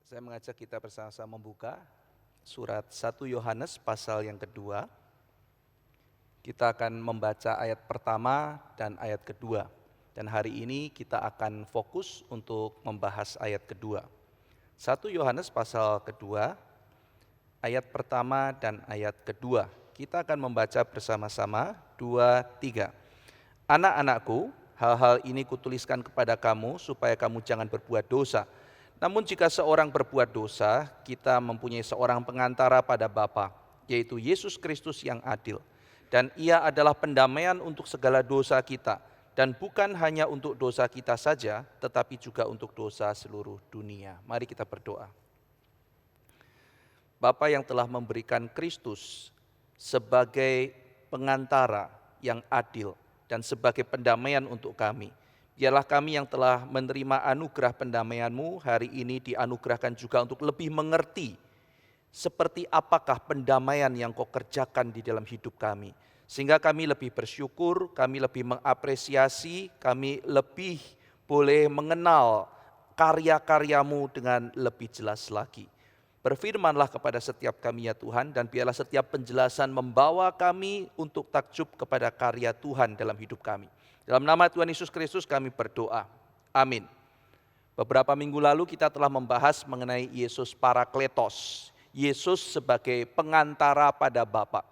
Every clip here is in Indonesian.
Saya mengajak kita bersama-sama membuka surat 1 Yohanes pasal yang kedua. Kita akan membaca ayat pertama dan ayat kedua. Dan hari ini kita akan fokus untuk membahas ayat kedua. 1 Yohanes pasal kedua, ayat pertama dan ayat kedua. Kita akan membaca bersama-sama 2, 3. Anak-anakku, hal-hal ini kutuliskan kepada kamu supaya kamu jangan berbuat dosa. Namun jika seorang berbuat dosa, kita mempunyai seorang pengantara pada Bapa, yaitu Yesus Kristus yang adil. Dan ia adalah pendamaian untuk segala dosa kita, dan bukan hanya untuk dosa kita saja, tetapi juga untuk dosa seluruh dunia. Mari kita berdoa. Bapa yang telah memberikan Kristus sebagai pengantara yang adil dan sebagai pendamaian untuk kami, biarlah kami yang telah menerima anugerah pendamaian-Mu hari ini dianugerahkan juga untuk lebih mengerti seperti apakah pendamaian yang Kau kerjakan di dalam hidup kami. Sehingga kami lebih bersyukur, kami lebih mengapresiasi, kami lebih boleh mengenal karya-karya-Mu dengan lebih jelas lagi. Berfirmanlah kepada setiap kami ya Tuhan, dan biarlah setiap penjelasan membawa kami untuk takjub kepada karya Tuhan dalam hidup kami. Dalam nama Tuhan Yesus Kristus kami berdoa. Amin. Beberapa minggu lalu kita telah membahas mengenai Yesus Parakletos. Yesus sebagai pengantara pada Bapa.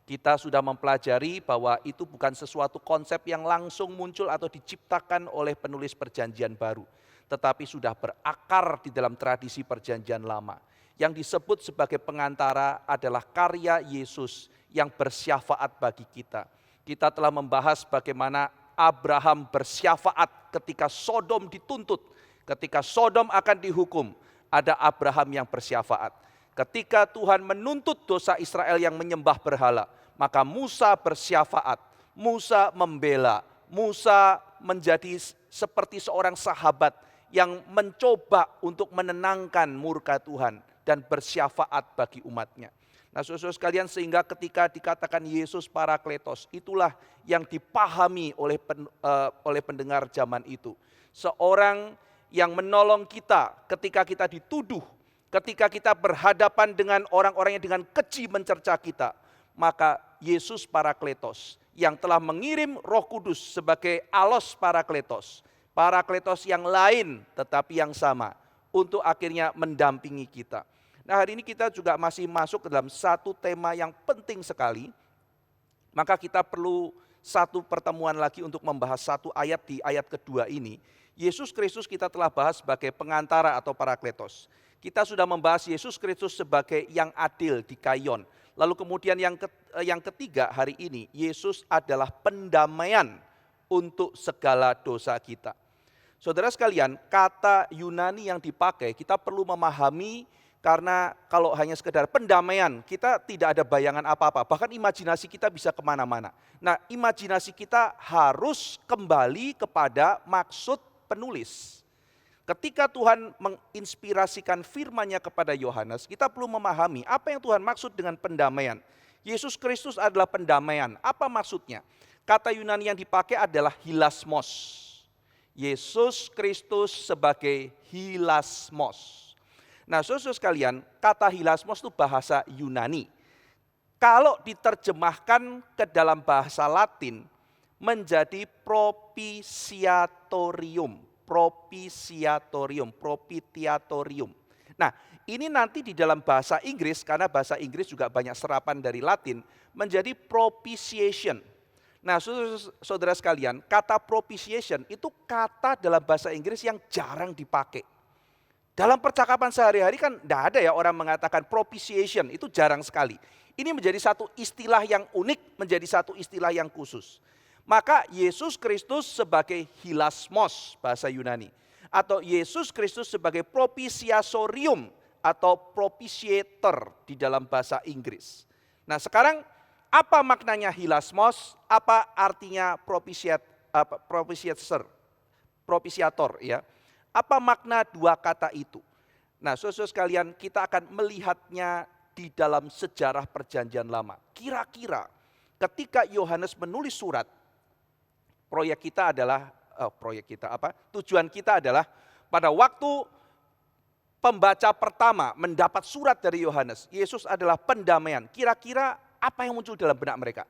Kita sudah mempelajari bahwa itu bukan sesuatu konsep yang langsung muncul atau diciptakan oleh penulis perjanjian baru. Tetapi sudah berakar di dalam tradisi perjanjian lama. Yang disebut sebagai pengantara adalah karya Yesus yang bersyafaat bagi kita. Kita telah membahas bagaimana Abraham bersyafaat ketika Sodom dituntut, ketika Sodom akan dihukum, ada Abraham yang bersyafaat. Ketika Tuhan menuntut dosa Israel yang menyembah berhala, maka Musa bersyafaat, Musa membela, Musa menjadi seperti seorang sahabat yang mencoba untuk menenangkan murka Tuhan dan bersyafaat bagi umatnya. Nah saudara sekalian, sehingga ketika dikatakan Yesus Parakletos, itulah yang dipahami oleh pendengar zaman itu. Seorang yang menolong kita ketika kita dituduh, ketika kita berhadapan dengan orang-orang yang dengan keji mencerca kita. Maka Yesus Parakletos yang telah mengirim Roh Kudus sebagai Allos Parakletos. Parakletos yang lain tetapi yang sama untuk akhirnya mendampingi kita. Nah hari ini kita juga masih masuk ke dalam satu tema yang penting sekali. Maka kita perlu satu pertemuan lagi untuk membahas satu ayat di ayat kedua ini. Yesus Kristus kita telah bahas sebagai pengantara atau Parakletos. Kita sudah membahas Yesus Kristus sebagai yang adil di Kayon. Lalu kemudian yang ketiga hari ini, Yesus adalah pendamaian untuk segala dosa kita. Saudara sekalian, kata Yunani yang dipakai kita perlu memahami. Karena kalau hanya sekedar pendamaian, kita tidak ada bayangan apa-apa. Bahkan imajinasi kita bisa kemana-mana. Nah, imajinasi kita harus kembali kepada maksud penulis. Ketika Tuhan menginspirasikan firman-Nya kepada Yohanes, kita perlu memahami apa yang Tuhan maksud dengan pendamaian. Yesus Kristus adalah pendamaian. Apa maksudnya? Kata Yunani yang dipakai adalah hilasmos. Yesus Kristus sebagai hilasmos. Nah, saudara sekalian, kata hilasmos itu bahasa Yunani. Kalau diterjemahkan ke dalam bahasa Latin menjadi propitiatorium. Nah, ini nanti di dalam bahasa Inggris, karena bahasa Inggris juga banyak serapan dari Latin, menjadi propitiation. Nah, saudara sekalian, kata propitiation itu kata dalam bahasa Inggris yang jarang dipakai. Dalam percakapan sehari-hari kan tidak ada ya orang mengatakan propitiation, itu jarang sekali. Ini menjadi satu istilah yang unik, menjadi satu istilah yang khusus. Maka Yesus Kristus sebagai hilasmos bahasa Yunani. Atau Yesus Kristus sebagai propitiatorium atau propitiator di dalam bahasa Inggris. Nah sekarang apa maknanya hilasmos, apa artinya propitiator ya. Apa makna dua kata itu? Nah, saudara sekalian, kita akan melihatnya di dalam sejarah perjanjian lama. Kira-kira ketika Yohanes menulis surat, tujuan kita adalah pada waktu pembaca pertama mendapat surat dari Yohanes, Yesus adalah pendamaian. Kira-kira apa yang muncul dalam benak mereka?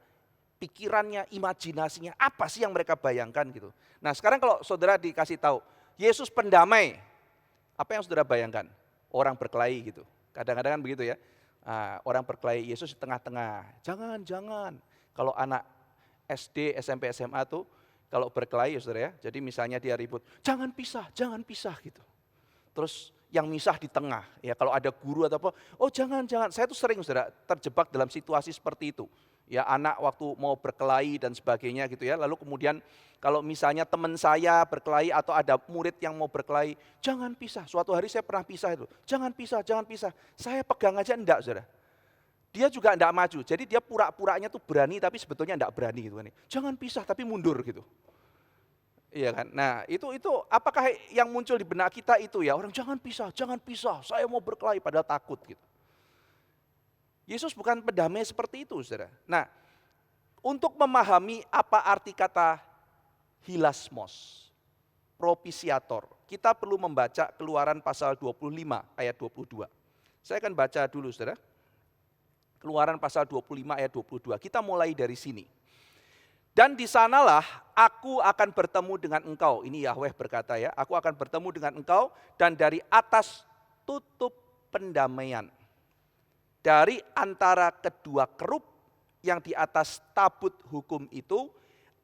Pikirannya, imajinasinya, apa sih yang mereka bayangkan gitu. Nah sekarang kalau saudara dikasih tahu, Yesus pendamai, apa yang saudara bayangkan? Orang berkelahi gitu. Kadang-kadang kan begitu ya. Orang berkelahi, Yesus di tengah-tengah. Jangan. Kalau anak SD, SMP, SMA tuh, kalau berkelahi ya saudara ya. Jadi misalnya dia ribut, jangan pisah gitu. Terus yang misah di tengah. Ya kalau ada guru atau apa, oh jangan. Saya tuh sering saudara terjebak dalam situasi seperti itu. Ya anak waktu mau berkelahi dan sebagainya gitu ya. Lalu kemudian kalau misalnya teman saya berkelahi atau ada murid yang mau berkelahi, jangan pisah. Suatu hari saya pernah pisah itu, jangan pisah. Saya pegang aja enggak saudara. Dia juga enggak maju, jadi dia pura-puranya tuh berani tapi sebetulnya enggak berani gitu kan. Jangan pisah tapi mundur gitu. Iya kan. Nah itu apakah yang muncul di benak kita itu ya, orang jangan pisah, saya mau berkelahi padahal takut gitu. Yesus bukan pendamai seperti itu, saudara. Nah, untuk memahami apa arti kata hilasmos, propisiator, kita perlu membaca Keluaran pasal 25 ayat 22. Saya akan baca dulu, saudara. Keluaran pasal 25 ayat 22. Kita mulai dari sini. Dan di sanalah aku akan bertemu dengan engkau. Ini Yahweh berkata ya, aku akan bertemu dengan engkau dan dari atas tutup pendamaian. Dari antara kedua kerup yang di atas tabut hukum itu,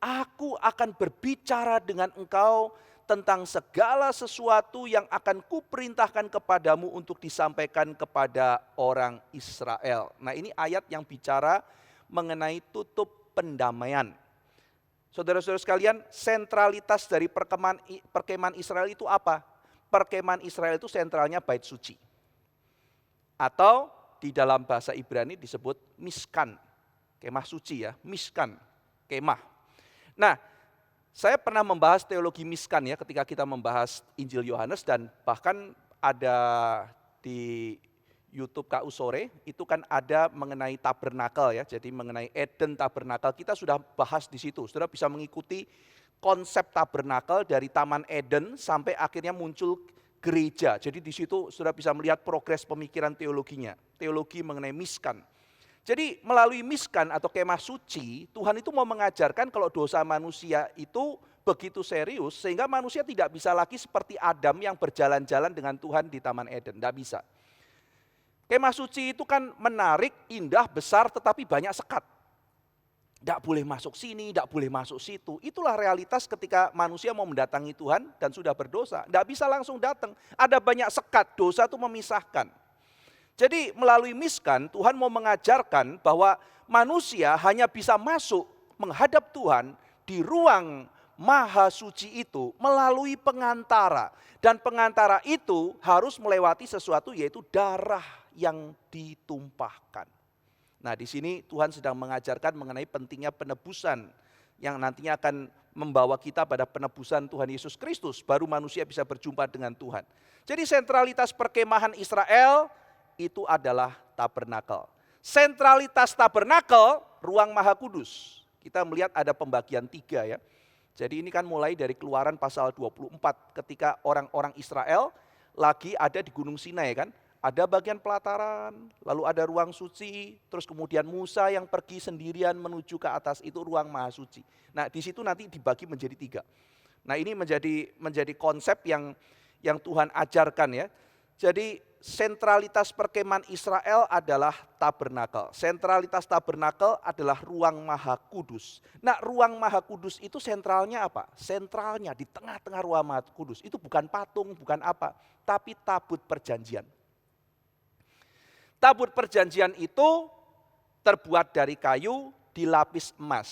aku akan berbicara dengan engkau tentang segala sesuatu yang akan kuperintahkan kepadamu untuk disampaikan kepada orang Israel. Nah ini ayat yang bicara mengenai tutup pendamaian. Saudara-saudara sekalian, sentralitas dari perkemahan Israel itu apa? Perkemahan Israel itu sentralnya bait suci. Atau di dalam bahasa Ibrani disebut miskan, kemah suci ya, miskan, kemah. Nah, saya pernah membahas teologi miskan ya ketika kita membahas Injil Yohanes dan bahkan ada di YouTube KU Sore, itu kan ada mengenai tabernakel ya, jadi mengenai Eden tabernakel, kita sudah bahas di situ. Saudara bisa mengikuti konsep tabernakel dari Taman Eden sampai akhirnya muncul gereja. Jadi di situ sudah bisa melihat progres pemikiran teologinya, teologi mengenai miskan. Jadi melalui miskan atau kemah suci, Tuhan itu mau mengajarkan kalau dosa manusia itu begitu serius sehingga manusia tidak bisa lagi seperti Adam yang berjalan-jalan dengan Tuhan di Taman Eden, tidak bisa. Kemah suci itu kan menarik, indah, besar tetapi banyak sekat. Tidak boleh masuk sini, tidak boleh masuk situ. Itulah realitas ketika manusia mau mendatangi Tuhan dan sudah berdosa. Tidak bisa langsung datang. Ada banyak sekat, dosa itu memisahkan. Jadi melalui miskan Tuhan mau mengajarkan bahwa manusia hanya bisa masuk menghadap Tuhan di ruang maha suci itu melalui pengantara. Dan pengantara itu harus melewati sesuatu yaitu darah yang ditumpahkan. Nah di sini Tuhan sedang mengajarkan mengenai pentingnya penebusan yang nantinya akan membawa kita pada penebusan Tuhan Yesus Kristus. Baru manusia bisa berjumpa dengan Tuhan. Jadi sentralitas perkemahan Israel itu adalah tabernakel. Sentralitas tabernakel ruang maha kudus. Kita melihat ada pembagian 3 ya. Jadi ini kan mulai dari Keluaran pasal 24 ketika orang-orang Israel lagi ada di Gunung Sinai kan. Ada bagian pelataran, lalu ada ruang suci, terus kemudian Musa yang pergi sendirian menuju ke atas itu ruang maha suci. Nah di situ nanti dibagi menjadi 3. Nah ini menjadi konsep yang Tuhan ajarkan ya. Jadi sentralitas perkemahan Israel adalah tabernakel. Sentralitas tabernakel adalah ruang maha kudus. Nah ruang maha kudus itu sentralnya apa? Sentralnya di tengah-tengah ruang maha kudus. Itu bukan patung, bukan apa. Tapi tabut perjanjian. Tabut perjanjian itu terbuat dari kayu dilapis emas.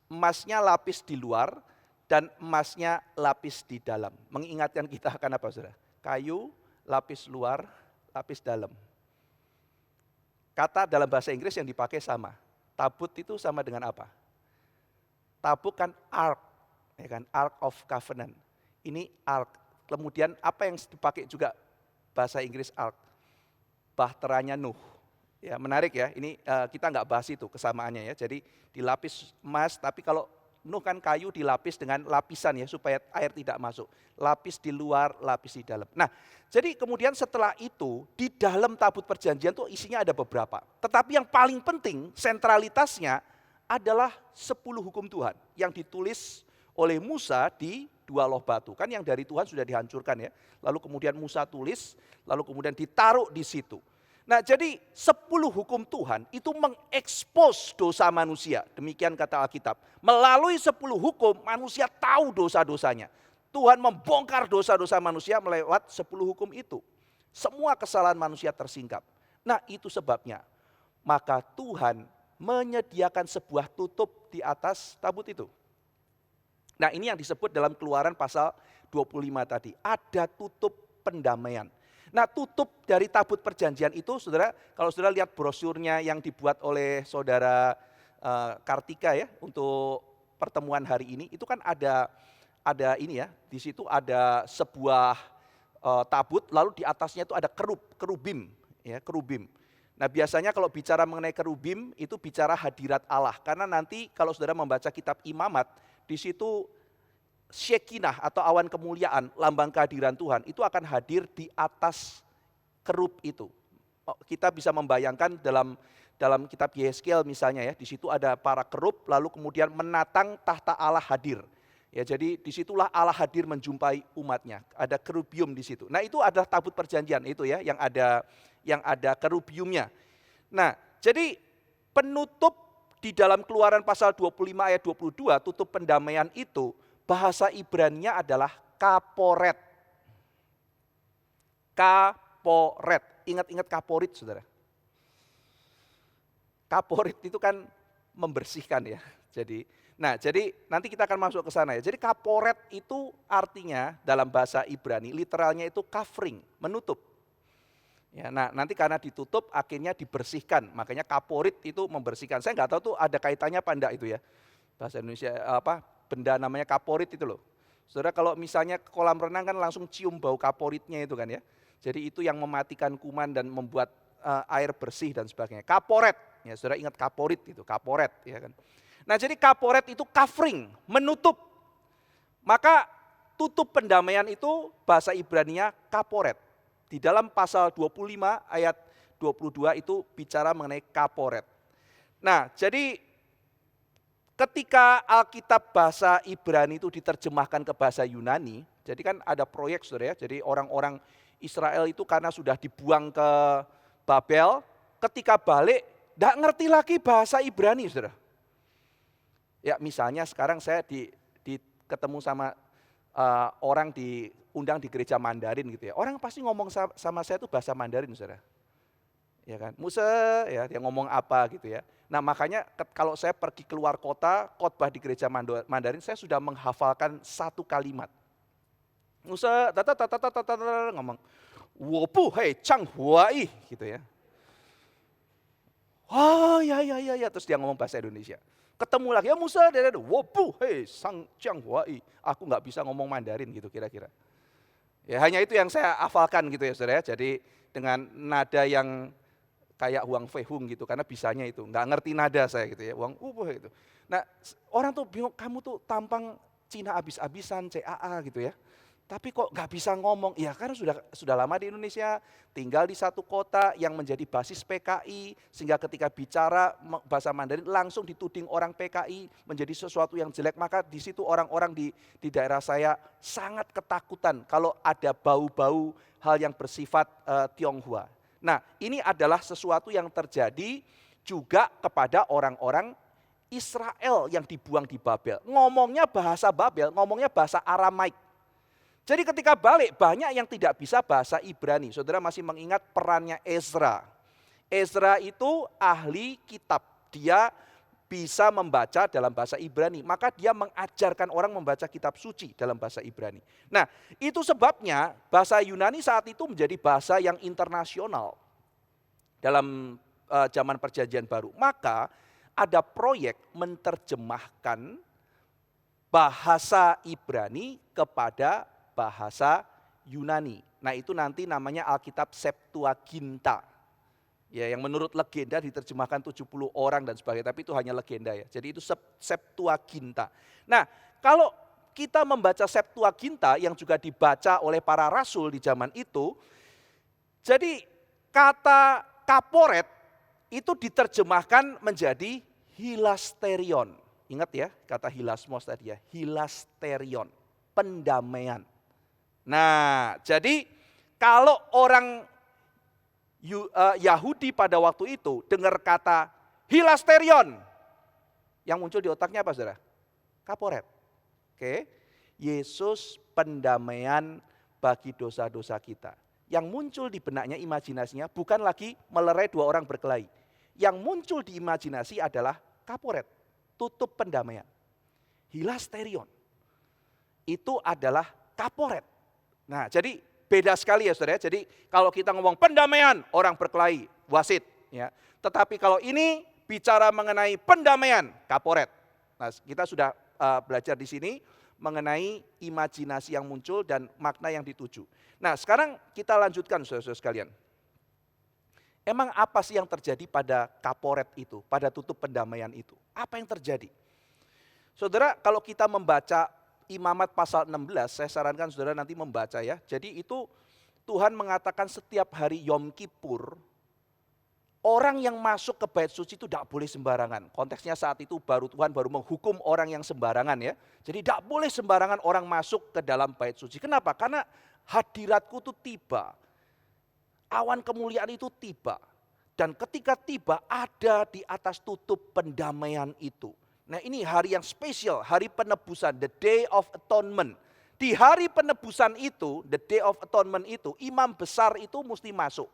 Emasnya lapis di luar dan emasnya lapis di dalam. Mengingatkan kita akan apa saudara? Kayu, lapis luar, lapis dalam. Kata dalam bahasa Inggris yang dipakai sama. Tabut itu sama dengan apa? Tabut kan ark, ya kan? Ark of Covenant. Ini ark. Kemudian apa yang dipakai juga bahasa Inggris ark? Bahteranya Nuh. Ya menarik ya, ini kita nggak bahas itu kesamaannya ya. Jadi dilapis emas, tapi kalau Nuh kan kayu dilapis dengan lapisan ya supaya air tidak masuk. Lapis di luar, lapis di dalam. Nah, jadi kemudian setelah itu di dalam tabut perjanjian tuh isinya ada beberapa. Tetapi yang paling penting sentralitasnya adalah 10 hukum Tuhan yang ditulis oleh Musa di 2 loh batu. Kan yang dari Tuhan sudah dihancurkan ya. Lalu kemudian Musa tulis, lalu kemudian ditaruh di situ. Nah, jadi 10 hukum Tuhan itu mengekspos dosa manusia. Demikian kata Alkitab. Melalui 10 hukum manusia tahu dosa-dosanya. Tuhan membongkar dosa-dosa manusia melewat 10 hukum itu. Semua kesalahan manusia tersingkap. Nah, itu sebabnya. Maka Tuhan menyediakan sebuah tutup di atas tabut itu. Nah, ini yang disebut dalam Keluaran pasal 25 tadi. Ada tutup pendamaian. Nah, tutup dari tabut perjanjian itu, saudara, kalau saudara lihat brosurnya yang dibuat oleh saudara Kartika ya untuk pertemuan hari ini, itu kan ada ini ya, di situ ada sebuah tabut, lalu di atasnya itu ada kerubim, ya kerubim. Nah, biasanya kalau bicara mengenai kerubim itu bicara hadirat Allah, karena nanti kalau saudara membaca kitab Imamat, di situ Shekinah atau awan kemuliaan, lambang kehadiran Tuhan, itu akan hadir di atas kerub itu. Kita bisa membayangkan dalam kitab Yeskel misalnya ya, di situ ada para kerub, lalu kemudian menatang tahta Allah hadir. Ya, jadi disitulah Allah hadir menjumpai umatnya. Ada kerubium di situ. Nah, itu adalah tabut perjanjian itu ya, yang ada kerubiumnya. Nah, jadi penutup di dalam Keluaran pasal 25 ayat 22, tutup pendamaian itu, bahasa Ibrani-nya adalah kaporet. Kaporet. Ingat-ingat kaporit, saudara. Kaporit itu kan membersihkan ya. Jadi nanti kita akan masuk ke sana ya. Jadi kaporet itu artinya dalam bahasa Ibrani, literalnya itu covering, menutup. Ya, nah nanti karena ditutup akhirnya dibersihkan. Makanya kaporit itu membersihkan. Saya nggak tahu tuh ada kaitannya apa enggak itu ya. Bahasa Indonesia benda namanya kaporit itu loh. Saudara kalau misalnya ke kolam renang kan langsung cium bau kaporitnya itu kan ya. Jadi itu yang mematikan kuman dan membuat air bersih dan sebagainya. Kaporet, ya saudara ingat kaporit itu, kaporet ya kan. Nah jadi kaporet itu covering, menutup. Maka tutup pendamaian itu bahasa Ibrani-nya kaporet. Di dalam pasal 25 ayat 22 itu bicara mengenai kaporet. Nah jadi ketika Alkitab bahasa Ibrani itu diterjemahkan ke bahasa Yunani, jadi kan ada proyek saudara ya, jadi orang-orang Israel itu karena sudah dibuang ke Babel, ketika balik tidak ngerti lagi bahasa Ibrani saudara. Ya misalnya sekarang saya ketemu sama orang diundang di gereja Mandarin gitu ya, orang pasti ngomong sama saya itu bahasa Mandarin saudara. Ya kan, Musa ya dia ngomong apa gitu ya. Nah makanya kalau saya pergi keluar kota, khotbah di gereja Mandarin, saya sudah menghafalkan satu kalimat. Musa ngomong, wopu hei chang huai gitu ya. Oh ya, terus dia ngomong bahasa Indonesia. Ketemu lagi, ya Musa, wopu hei sang chang huai. Aku nggak bisa ngomong Mandarin gitu kira-kira. Ya hanya itu yang saya hafalkan gitu ya saudara. Jadi dengan nada yang kayak Huang Fei Hung gitu, karena bisanya itu, nggak ngerti nada saya gitu ya, Huang itu. Nah orang tuh bingung, kamu tuh tampang Cina abis-abisan, CAA gitu ya, tapi kok nggak bisa ngomong, ya karena sudah lama di Indonesia, tinggal di satu kota yang menjadi basis PKI, sehingga ketika bicara bahasa Mandarin langsung dituding orang PKI menjadi sesuatu yang jelek, maka di situ orang-orang di daerah saya sangat ketakutan kalau ada bau-bau hal yang bersifat Tionghoa. Nah ini adalah sesuatu yang terjadi juga kepada orang-orang Israel yang dibuang di Babel. Ngomongnya bahasa Babel, ngomongnya bahasa Aramaik. Jadi ketika balik banyak yang tidak bisa bahasa Ibrani. Saudara masih mengingat perannya Ezra. Ezra itu ahli kitab, dia bisa membaca dalam bahasa Ibrani. Maka dia mengajarkan orang membaca kitab suci dalam bahasa Ibrani. Nah itu sebabnya bahasa Yunani saat itu menjadi bahasa yang internasional dalam zaman perjanjian baru. Maka ada proyek menerjemahkan bahasa Ibrani kepada bahasa Yunani. Nah itu nanti namanya Alkitab Septuaginta. Ya, yang menurut legenda diterjemahkan 70 orang dan sebagainya, tapi itu hanya legenda ya. Jadi itu Septuaginta. Nah, kalau kita membaca Septuaginta yang juga dibaca oleh para rasul di zaman itu, jadi kata kaporet itu diterjemahkan menjadi hilasterion. Ingat ya, kata hilasmos tadi ya, hilasterion, pendamaian. Nah, jadi kalau orang Yahudi pada waktu itu dengar kata hilasterion, yang muncul di otaknya apa saudara? Kaporet. Oke, Yesus pendamaian bagi dosa-dosa kita. Yang muncul di benaknya, imajinasinya bukan lagi melerai dua orang berkelahi. Yang muncul di imajinasi adalah kaporet, tutup pendamaian. Hilasterion, itu adalah kaporet. Nah, jadi beda sekali ya saudara. Jadi kalau kita ngomong pendamaian, orang berkelahi, wasit. Ya. Tetapi kalau ini bicara mengenai pendamaian, kaporet. Nah, kita sudah belajar di sini mengenai imajinasi yang muncul dan makna yang dituju. Nah, sekarang kita lanjutkan saudara-saudara sekalian. Emang apa sih yang terjadi pada kaporet itu, pada tutup pendamaian itu? Apa yang terjadi? Saudara, kalau kita membaca Imamat pasal 16, saya sarankan saudara nanti membaca ya. Jadi itu Tuhan mengatakan setiap hari Yom Kippur, orang yang masuk ke bait suci itu tidak boleh sembarangan. Konteksnya saat itu Tuhan baru menghukum orang yang sembarangan ya. Jadi tidak boleh sembarangan orang masuk ke dalam bait suci. Kenapa? Karena hadiratku itu tiba. Awan kemuliaan itu tiba. Dan ketika tiba ada di atas tutup pendamaian itu. Nah ini hari yang spesial, hari penebusan, the day of atonement. Di hari penebusan itu, the day of atonement itu, imam besar itu mesti masuk.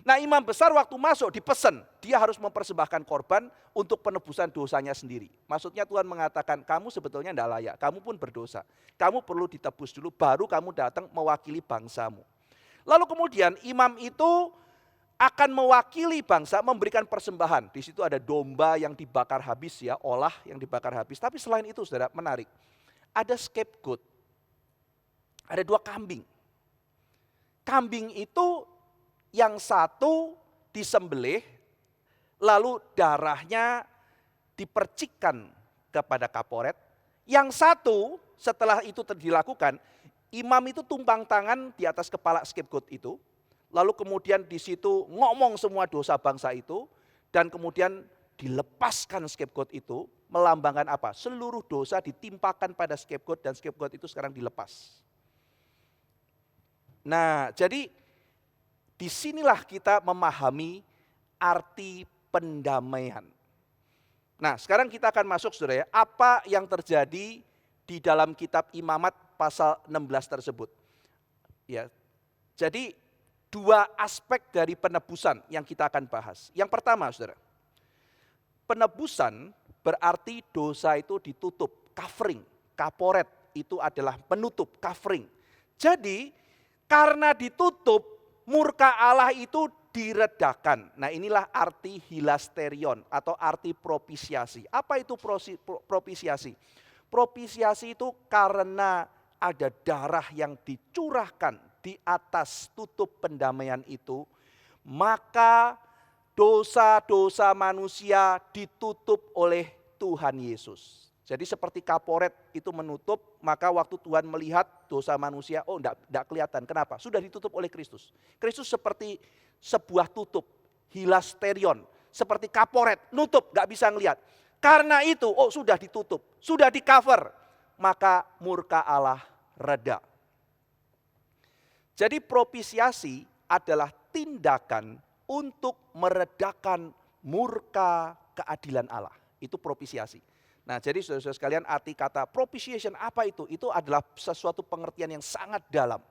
Nah imam besar waktu masuk dipesan, dia harus mempersembahkan korban untuk penebusan dosanya sendiri. Maksudnya Tuhan mengatakan, kamu sebetulnya tidak layak, kamu pun berdosa. Kamu perlu ditebus dulu, baru kamu datang mewakili bangsamu. Lalu kemudian imam itu akan mewakili bangsa memberikan persembahan. Di situ ada domba yang dibakar habis ya, olah yang dibakar habis. Tapi selain itu saudara, menarik. Ada scapegoat. Ada 2 kambing. Kambing itu yang satu disembelih, lalu darahnya dipercikkan kepada kaporet. Yang satu setelah itu dilakukan, imam itu tumpang tangan di atas kepala scapegoat itu. Lalu kemudian di situ ngomong semua dosa bangsa itu. Dan kemudian dilepaskan scapegoat itu melambangkan apa? Seluruh dosa ditimpakan pada scapegoat dan scapegoat itu sekarang dilepas. Nah jadi disinilah kita memahami arti pendamaian. Nah sekarang kita akan masuk saudara ya. Apa yang terjadi di dalam kitab Imamat pasal 16 tersebut. Ya, jadi 2 aspek dari penebusan yang kita akan bahas. Yang pertama saudara, penebusan berarti dosa itu ditutup, covering. Kaporet itu adalah penutup, covering. Jadi karena ditutup, murka Allah itu diredakan. Nah inilah arti hilasterion atau arti propisiasi. Apa itu propisiasi? Propisiasi itu karena ada darah yang dicurahkan di atas tutup pendamaian itu, maka dosa-dosa manusia ditutup oleh Tuhan Yesus. Jadi seperti kaporet itu menutup, maka waktu Tuhan melihat dosa manusia, oh enggak kelihatan. Kenapa? Sudah ditutup oleh Kristus. Kristus seperti sebuah tutup, hilasterion, seperti kaporet, nutup, enggak bisa ngelihat. Karena itu, oh sudah ditutup, sudah di cover, maka murka Allah reda. Jadi propisiasi adalah tindakan untuk meredakan murka keadilan Allah. Itu propisiasi. Nah jadi saudara-saudara sekalian arti kata propitiation apa itu? Itu adalah sesuatu pengertian yang sangat dalam.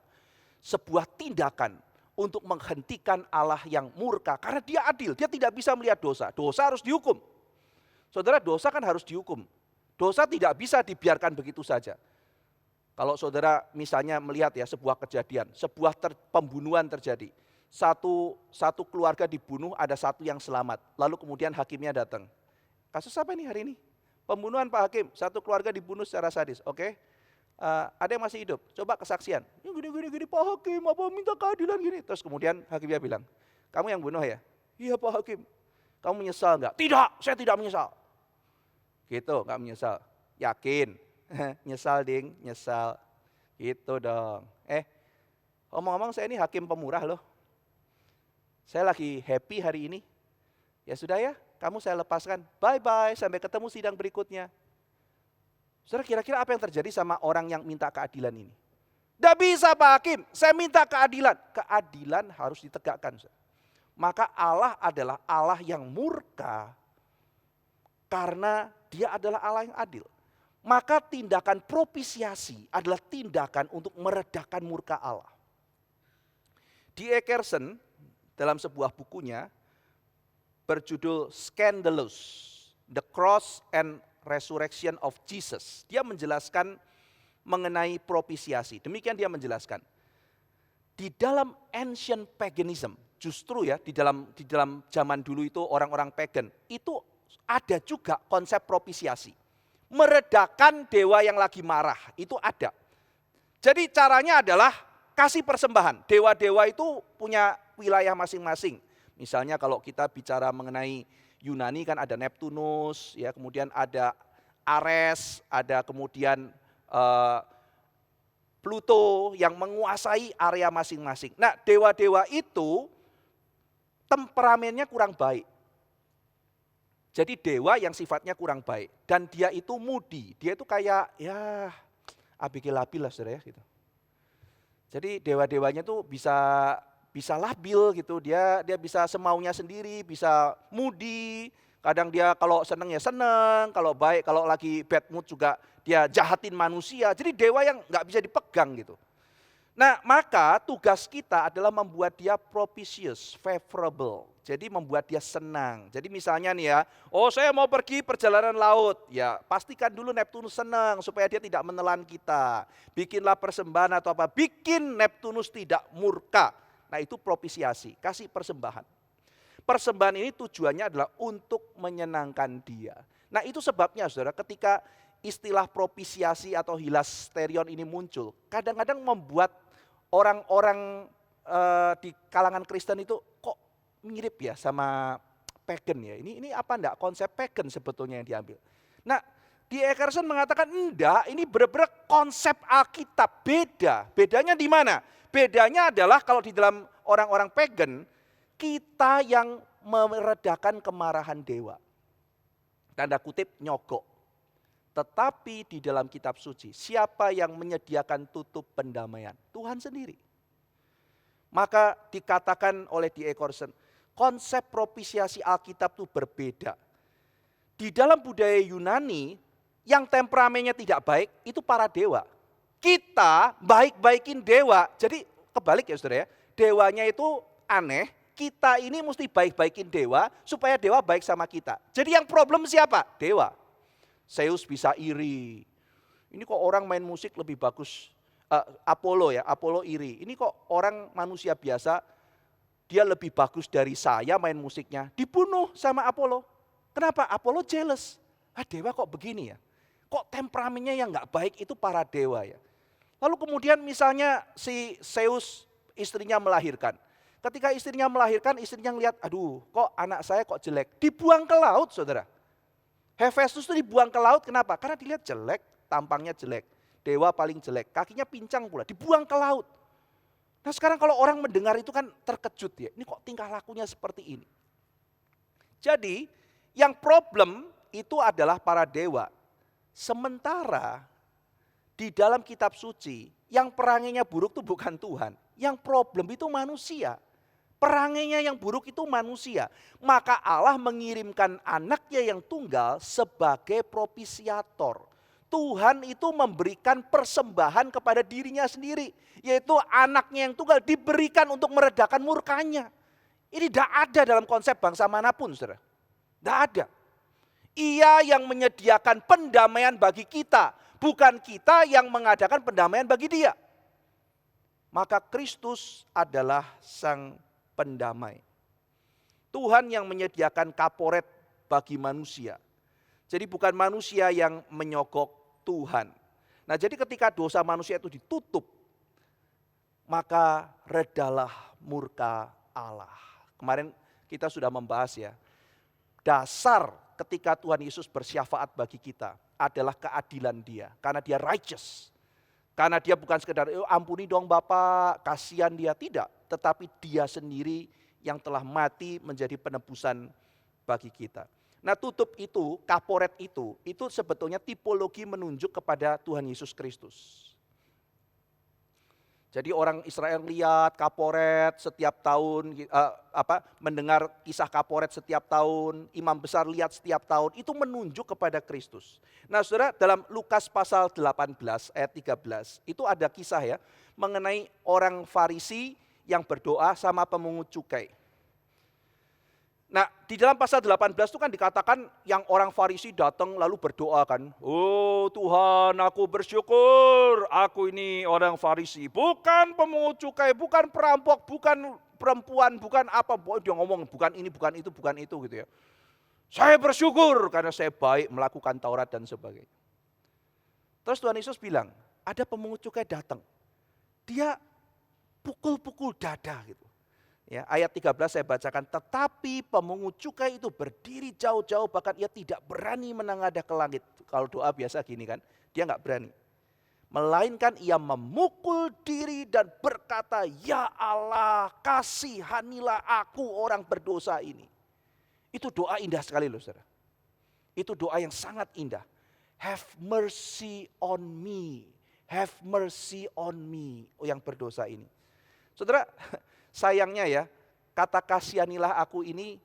Sebuah tindakan untuk menghentikan Allah yang murka. Karena dia adil, dia tidak bisa melihat dosa. Dosa harus dihukum. Saudara dosa kan harus dihukum. Dosa tidak bisa dibiarkan begitu saja. Kalau saudara misalnya melihat ya sebuah kejadian, sebuah pembunuhan terjadi. Satu keluarga dibunuh, ada satu yang selamat. Lalu kemudian hakimnya datang. Kasus apa ini hari ini? Pembunuhan Pak Hakim, satu keluarga dibunuh secara sadis. Oke, ada yang masih hidup, coba kesaksian. Gini Pak Hakim, apa minta keadilan gini. Terus kemudian hakimnya bilang, kamu yang bunuh ya? Iya Pak Hakim, kamu menyesal enggak? Tidak, saya tidak menyesal. Gitu, enggak menyesal. Yakin? Nyesal ding, nyesal. Gitu dong. Ngomong-ngomong saya ini hakim pemurah loh. Saya lagi happy hari ini. Ya sudah ya, kamu saya lepaskan. Bye-bye, sampai ketemu sidang berikutnya. Saudara, kira-kira apa yang terjadi sama orang yang minta keadilan ini? Tidak bisa Pak Hakim, saya minta keadilan. Keadilan harus ditegakkan. Maka Allah adalah Allah yang murka karena dia adalah Allah yang adil. Maka tindakan propisiasi adalah tindakan untuk meredakan murka Allah. D.A. Carson dalam sebuah bukunya berjudul Scandalous, The Cross and Resurrection of Jesus. Dia menjelaskan mengenai propisiasi. Demikian dia menjelaskan. Di dalam ancient paganism, justru ya di dalam zaman dulu itu orang-orang pagan, itu ada juga konsep propisiasi. Meredakan dewa yang lagi marah, itu ada. Jadi caranya adalah kasih persembahan. Dewa-dewa itu punya wilayah masing-masing. Misalnya kalau kita bicara mengenai Yunani kan ada Neptunus, ya kemudian ada Ares, ada kemudian Pluto yang menguasai area masing-masing. Nah, dewa-dewa itu temperamennya kurang baik. Jadi dewa yang sifatnya kurang baik dan dia itu moody, dia itu kayak ya abigail-abil lah saudara ya gitu. Jadi dewa-dewanya tuh bisa labil gitu, dia bisa semaunya sendiri, bisa moody. Kadang dia kalau seneng ya seneng, kalau baik, kalau lagi bad mood juga dia jahatin manusia. Jadi dewa yang nggak bisa dipegang gitu. Nah maka tugas kita adalah membuat dia propitious, favorable. Jadi membuat dia senang. Jadi misalnya nih ya, oh saya mau pergi perjalanan laut. Ya pastikan dulu Neptunus senang supaya dia tidak menelan kita. Bikinlah persembahan atau apa, bikin Neptunus tidak murka. Nah itu propisiasi, kasih persembahan. Persembahan ini tujuannya adalah untuk menyenangkan dia. Nah itu sebabnya saudara ketika istilah propisiasi atau hilasterion ini muncul, kadang-kadang membuat orang-orang di kalangan Kristen itu kok mirip ya sama pagan ya. Ini apa enggak konsep pagan sebetulnya yang diambil. Nah D.A. Carson mengatakan enggak, ini benar-benar konsep Alkitab beda. Bedanya di mana? Bedanya adalah kalau di dalam orang-orang pagan, kita yang meredakan kemarahan dewa. Tanda kutip nyogok. Tetapi di dalam kitab suci, siapa yang menyediakan tutup pendamaian? Tuhan sendiri. Maka dikatakan oleh D.A. Carson, konsep propisiasi Alkitab itu berbeda. Di dalam budaya Yunani, yang temperamennya tidak baik, itu para dewa. Kita baik-baikin dewa, jadi kebalik ya saudara ya. Dewanya itu aneh, kita ini mesti baik-baikin dewa, supaya dewa baik sama kita. Jadi yang problem siapa? Dewa. Zeus bisa iri. Ini kok orang main musik lebih bagus. Apollo ya, Apollo iri. Ini kok orang manusia biasa, dia lebih bagus dari saya main musiknya. Dibunuh sama Apollo. Kenapa? Apollo jealous. Dewa kok begini ya? Kok temperamennya yang gak baik itu para dewa ya? Lalu kemudian misalnya si Zeus istrinya melahirkan. Ketika istrinya melahirkan, istrinya ngeliat, aduh kok anak saya kok jelek. Dibuang ke laut saudara. Hephaestus itu dibuang ke laut, kenapa? Karena dilihat jelek, tampangnya jelek. Dewa paling jelek, kakinya pincang pula, dibuang ke laut. Nah sekarang kalau orang mendengar itu kan terkejut ya, ini kok tingkah lakunya seperti ini. Jadi yang problem itu adalah para dewa. Sementara di dalam kitab suci, yang peranginya buruk itu bukan Tuhan. Yang problem itu manusia. Peranginya yang buruk itu manusia. Maka Allah mengirimkan anaknya yang tunggal sebagai propisiator. Tuhan itu memberikan persembahan kepada dirinya sendiri. Yaitu anaknya yang tunggal diberikan untuk meredakan murkanya. Ini tidak ada dalam konsep bangsa manapun saudara. Tidak ada. Ia yang menyediakan pendamaian bagi kita. Bukan kita yang mengadakan pendamaian bagi dia. Maka Kristus adalah sang pendamai. Tuhan yang menyediakan kaporet bagi manusia. Jadi bukan manusia yang menyogok Tuhan. Nah jadi ketika dosa manusia itu ditutup, maka redalah murka Allah. Kemarin kita sudah membahas ya. Dasar ketika Tuhan Yesus bersyafaat bagi kita adalah keadilan Dia. Karena Dia righteous. Karena Dia bukan sekedar ampuni dong Bapak, kasihan Dia. Tidak. Tetapi Dia sendiri yang telah mati menjadi penebusan bagi kita. Nah tutup itu, kaporet itu sebetulnya tipologi menunjuk kepada Tuhan Yesus Kristus. Jadi orang Israel lihat kaporet setiap tahun, mendengar kisah kaporet setiap tahun, imam besar lihat setiap tahun, itu menunjuk kepada Kristus. Nah saudara, dalam Lukas pasal 18 ayat 13, itu ada kisah ya, mengenai orang Farisi yang berdoa sama pemungut cukai. Nah di dalam pasal 18 itu kan dikatakan yang orang Farisi datang lalu berdoa kan. Oh Tuhan, aku bersyukur aku ini orang Farisi. Bukan pemungut cukai, bukan perampok, bukan perempuan, bukan apa. Dia ngomong bukan ini, bukan itu gitu ya. Saya bersyukur karena saya baik melakukan Taurat dan sebagainya. Terus Tuhan Yesus bilang, ada pemungut cukai datang. Dia pukul-pukul dada gitu. Ya, ayat 13 saya bacakan, tetapi pemungut cukai itu berdiri jauh-jauh bahkan ia tidak berani menengadah ke langit. Kalau doa biasa gini kan, dia nggak berani. Melainkan ia memukul diri dan berkata, ya Allah kasihanilah aku orang berdosa ini. Itu doa indah sekali loh saudara. Itu doa yang sangat indah. Have mercy on me, have mercy on me, oh yang berdosa ini. Saudara, sayangnya ya, kata kasihanilah aku ini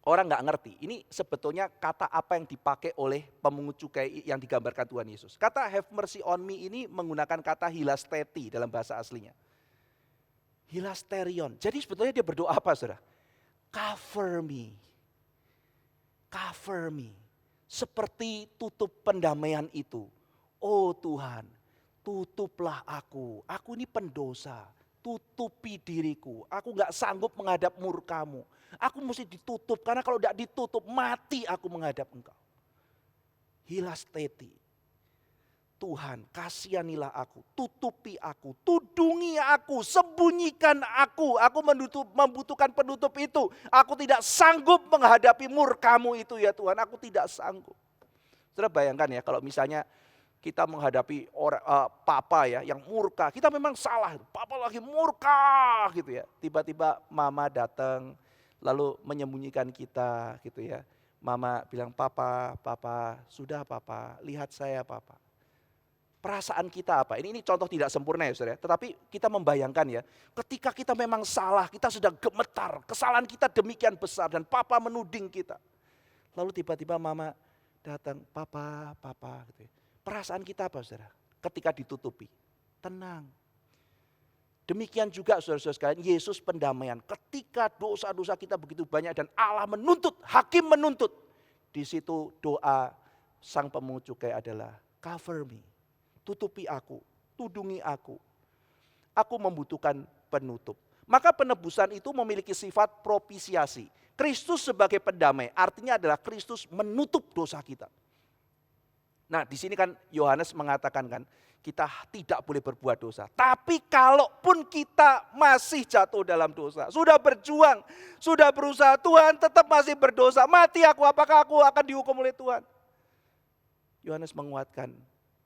orang nggak ngerti. Ini sebetulnya kata apa yang dipakai oleh pemungut cukai yang digambarkan Tuhan Yesus. Kata have mercy on me ini menggunakan kata hilasteti dalam bahasa aslinya. Hilasterion. Jadi sebetulnya dia berdoa apa saudara? Cover me. Cover me. Seperti tutup pendamaian itu. Oh Tuhan, tutuplah aku ini pendosa, tutupi diriku, aku gak sanggup menghadap murka-Mu. Aku mesti ditutup, karena kalau tidak ditutup mati aku menghadap Engkau. Hilasteti, Tuhan kasihanilah aku, tutupi aku, tudungi aku, sembunyikan aku membutuhkan penutup itu. Aku tidak sanggup menghadapi murka-Mu itu ya Tuhan, aku tidak sanggup. Saudara bayangkan ya kalau misalnya kita menghadapi papa ya yang murka, kita memang salah, papa lagi murka gitu ya. Tiba-tiba mama datang lalu menyembunyikan kita gitu ya. Mama bilang papa, sudah papa, lihat saya papa. Perasaan kita apa? Ini contoh tidak sempurna ya saudara, tetapi kita membayangkan ya, ketika kita memang salah, kita sedang gemetar, kesalahan kita demikian besar dan papa menuding kita. Lalu tiba-tiba mama datang, papa gitu ya. Perasaan kita apa saudara? Ketika ditutupi, tenang. Demikian juga saudara-saudara sekalian, Yesus pendamaian. Ketika dosa-dosa kita begitu banyak dan Allah menuntut, hakim menuntut. Di situ doa sang pemungut cukai adalah cover me, tutupi aku, tudungi aku. Aku membutuhkan penutup. Maka penebusan itu memiliki sifat propisiasi. Kristus sebagai pendamai, artinya adalah Kristus menutup dosa kita. Nah di sini kan Yohanes mengatakan kan, kita tidak boleh berbuat dosa. Tapi kalaupun kita masih jatuh dalam dosa, sudah berjuang, sudah berusaha, Tuhan tetap masih berdosa, mati aku, apakah aku akan dihukum oleh Tuhan? Yohanes menguatkan,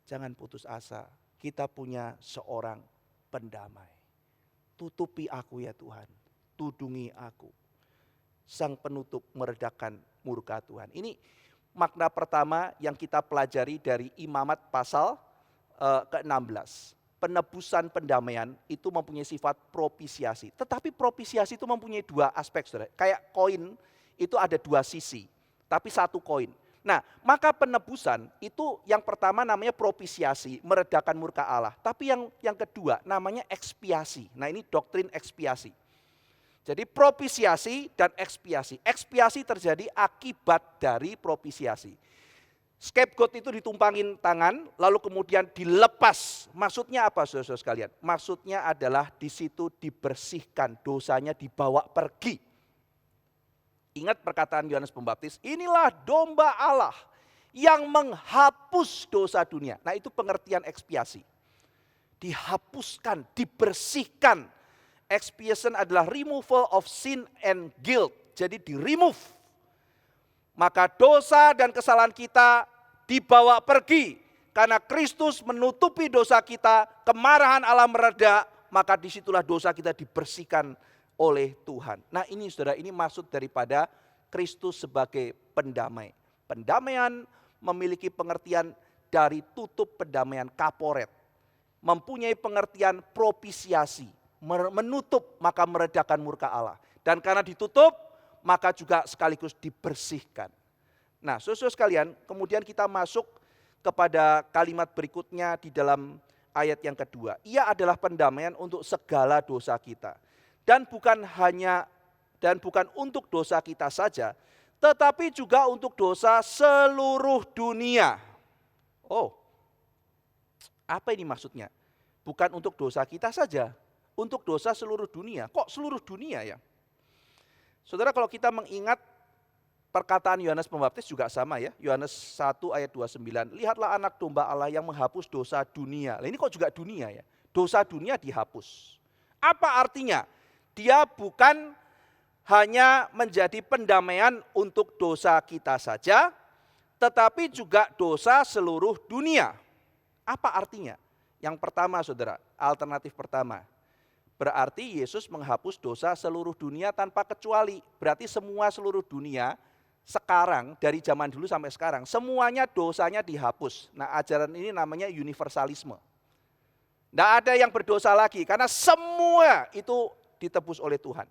jangan putus asa, kita punya seorang pendamai. Tutupi aku ya Tuhan, tudungi aku. Sang penutup meredakan murka Tuhan. Ini makna pertama yang kita pelajari dari Imamat pasal ke-16. Penebusan pendamaian itu mempunyai sifat propisiasi. Tetapi propisiasi itu mempunyai dua aspek saudara. Kayak koin itu ada dua sisi, tapi satu koin. Nah maka penebusan itu yang pertama namanya propisiasi, meredakan murka Allah. Tapi yang kedua namanya ekspiasi. Nah ini doktrin ekspiasi. Jadi propisiasi dan ekspiasi. Ekspiasi terjadi akibat dari propisiasi. Scapegoat itu ditumpangin tangan, lalu kemudian dilepas. Maksudnya apa saudara-saudara sekalian? Maksudnya adalah di situ dibersihkan, dosanya dibawa pergi. Ingat perkataan Yohanes Pembaptis, inilah domba Allah yang menghapus dosa dunia. Nah itu pengertian ekspiasi. Dihapuskan, dibersihkan. Expiation adalah removal of sin and guilt. Jadi di-remove. Maka dosa dan kesalahan kita dibawa pergi. Karena Kristus menutupi dosa kita, kemarahan Allah mereda, maka disitulah dosa kita dibersihkan oleh Tuhan. Nah ini saudara, ini maksud daripada Kristus sebagai pendamai. Pendamaian memiliki pengertian dari tutup pendamaian kaporet. Mempunyai pengertian propisiasi, menutup maka meredakan murka Allah. Dan karena ditutup, maka juga sekaligus dibersihkan. Nah saudara sekalian, kemudian kita masuk kepada kalimat berikutnya di dalam ayat yang kedua. Ia adalah pendamaian untuk segala dosa kita. Dan bukan untuk dosa kita saja, tetapi juga untuk dosa seluruh dunia. Oh, apa ini maksudnya? Bukan untuk dosa kita saja, untuk dosa seluruh dunia. Kok seluruh dunia ya? Saudara, kalau kita mengingat perkataan Yohanes Pembaptis juga sama ya. Yohanes 1 ayat 29. Lihatlah anak domba Allah yang menghapus dosa dunia. Nah, ini kok juga dunia ya? Dosa dunia dihapus. Apa artinya? Dia bukan hanya menjadi pendamaian untuk dosa kita saja, tetapi juga dosa seluruh dunia. Apa artinya? Yang pertama saudara, alternatif pertama. Berarti Yesus menghapus dosa seluruh dunia tanpa kecuali. Berarti semua seluruh dunia sekarang, dari zaman dulu sampai sekarang, semuanya dosanya dihapus. Nah ajaran ini namanya universalisme. Tidak ada yang berdosa lagi, karena semua itu ditebus oleh Tuhan.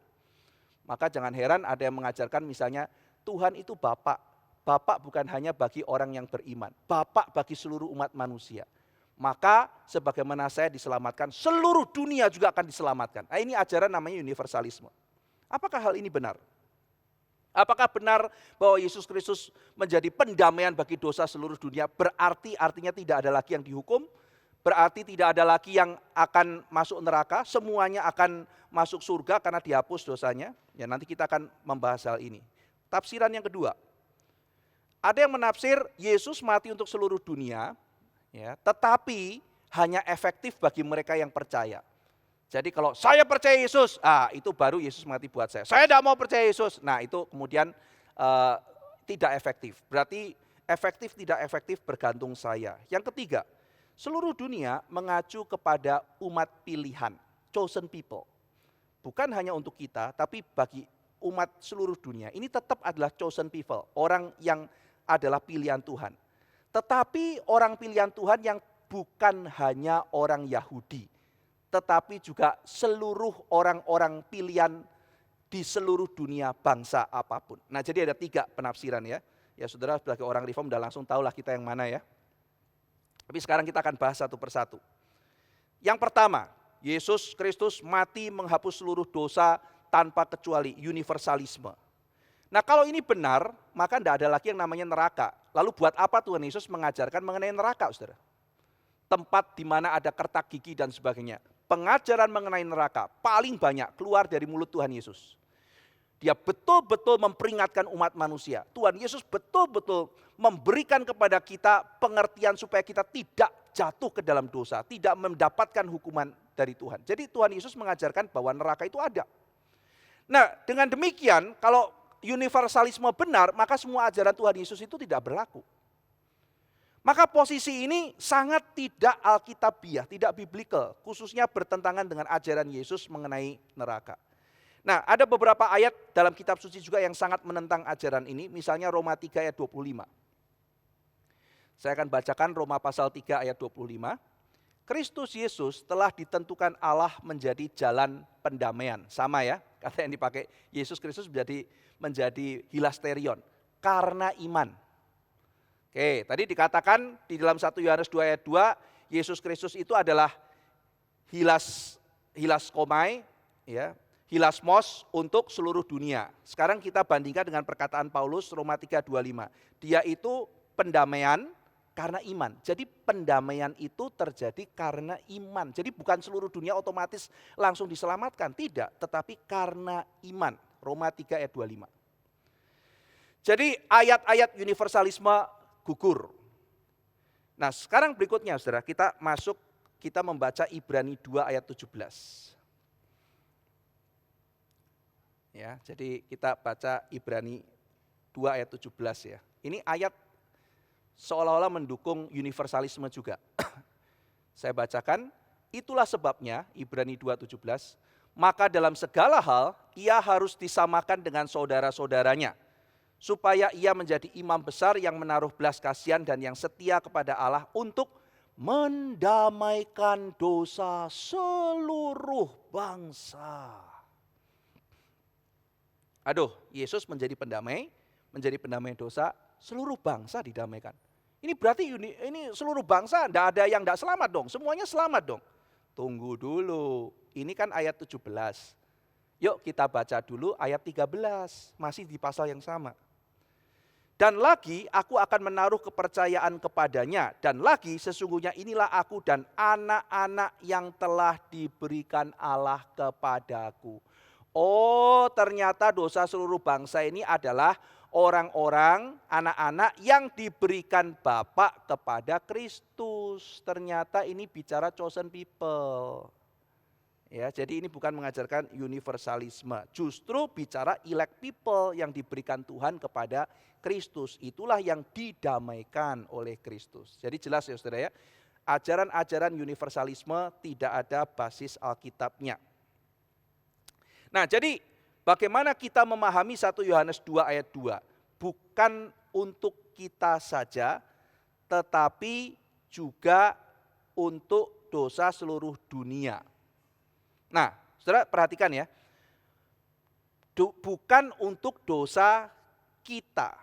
Maka jangan heran ada yang mengajarkan misalnya, Tuhan itu Bapak. Bapak bukan hanya bagi orang yang beriman, Bapak bagi seluruh umat manusia. Maka sebagaimana saya diselamatkan, seluruh dunia juga akan diselamatkan. Nah, ini ajaran namanya universalisme. Apakah hal ini benar? Apakah benar bahwa Yesus Kristus menjadi pendamaian bagi dosa seluruh dunia? Berarti artinya tidak ada lagi yang dihukum, berarti tidak ada lagi yang akan masuk neraka, semuanya akan masuk surga karena dihapus dosanya. Ya nanti kita akan membahas hal ini. Tafsiran yang kedua, ada yang menafsir Yesus mati untuk seluruh dunia, ya, tetapi hanya efektif bagi mereka yang percaya. Jadi kalau saya percaya Yesus, itu baru Yesus mati buat saya. Saya tidak mau percaya Yesus, nah itu kemudian tidak efektif. Berarti efektif tidak efektif bergantung saya. Yang ketiga, seluruh dunia mengacu kepada umat pilihan, chosen people. Bukan hanya untuk kita, tapi bagi umat seluruh dunia. Ini tetap adalah chosen people, orang yang adalah pilihan Tuhan. Tetapi orang pilihan Tuhan yang bukan hanya orang Yahudi, tetapi juga seluruh orang-orang pilihan di seluruh dunia bangsa apapun. Nah jadi ada 3 penafsiran ya. Ya saudara sebagai orang reform udah langsung tahulah kita yang mana ya. Tapi sekarang kita akan bahas satu persatu. Yang pertama, Yesus Kristus mati menghapus seluruh dosa tanpa kecuali, universalisme. Nah kalau ini benar, maka tidak ada lagi yang namanya neraka. Lalu buat apa Tuhan Yesus mengajarkan mengenai neraka saudara? Tempat di mana ada kertak gigi dan sebagainya. Pengajaran mengenai neraka paling banyak keluar dari mulut Tuhan Yesus. Dia betul-betul memperingatkan umat manusia. Tuhan Yesus betul-betul memberikan kepada kita pengertian supaya kita tidak jatuh ke dalam dosa, tidak mendapatkan hukuman dari Tuhan. Jadi Tuhan Yesus mengajarkan bahwa neraka itu ada. Nah dengan demikian kalau universalisme benar, maka semua ajaran Tuhan Yesus itu tidak berlaku. Maka posisi ini sangat tidak alkitabiah, tidak biblical, khususnya bertentangan dengan ajaran Yesus mengenai neraka. Nah ada beberapa ayat dalam kitab suci juga yang sangat menentang ajaran ini, misalnya Roma 3 ayat 25. Saya akan bacakan Roma pasal 3 ayat 25. Kristus Yesus telah ditentukan Allah menjadi jalan pendamaian. Sama ya, kata yang dipakai Yesus Kristus menjadi hilasterion, karena iman. Oke, tadi dikatakan di dalam 1 Yohanes 2 ayat 2, Yesus Kristus itu adalah hilaskomai, ya, hilasmos untuk seluruh dunia. Sekarang kita bandingkan dengan perkataan Paulus Roma 3:25. Dia itu pendamaian karena iman. Jadi pendamaian itu terjadi karena iman. Jadi bukan seluruh dunia otomatis langsung diselamatkan, tidak, tetapi karena iman. Roma 3 ayat 25. Jadi ayat-ayat universalisme gugur. Nah sekarang berikutnya saudara, kita membaca Ibrani 2 ayat 17. Ya, jadi kita baca Ibrani 2 ayat 17 ya. Ini ayat seolah-olah mendukung universalisme juga. Saya bacakan, itulah sebabnya Ibrani 2:17, maka dalam segala hal ia harus disamakan dengan saudara-saudaranya, supaya ia menjadi imam besar yang menaruh belas kasihan dan yang setia kepada Allah untuk mendamaikan dosa seluruh bangsa. Aduh, Yesus menjadi pendamai dosa, seluruh bangsa didamaikan. Ini berarti ini seluruh bangsa, tidak ada yang tidak selamat dong, semuanya selamat dong. Tunggu dulu, ini kan ayat 17. Yuk kita baca dulu ayat 13, masih di pasal yang sama. Dan lagi aku akan menaruh kepercayaan kepadanya, dan lagi sesungguhnya inilah aku dan anak-anak yang telah diberikan Allah kepadaku. Oh, ternyata dosa seluruh bangsa ini adalah orang-orang, anak-anak yang diberikan Bapa kepada Kristus. Ternyata ini bicara chosen people. Ya, jadi ini bukan mengajarkan universalisme, justru bicara elect people yang diberikan Tuhan kepada Kristus. Itulah yang didamaikan oleh Kristus. Jadi jelas ya saudara ya, ajaran-ajaran universalisme tidak ada basis Alkitabnya. Nah, jadi bagaimana kita memahami 1 Yohanes 2 ayat 2? Bukan untuk kita saja, tetapi juga untuk dosa seluruh dunia. Nah, saudara perhatikan ya, bukan untuk dosa kita,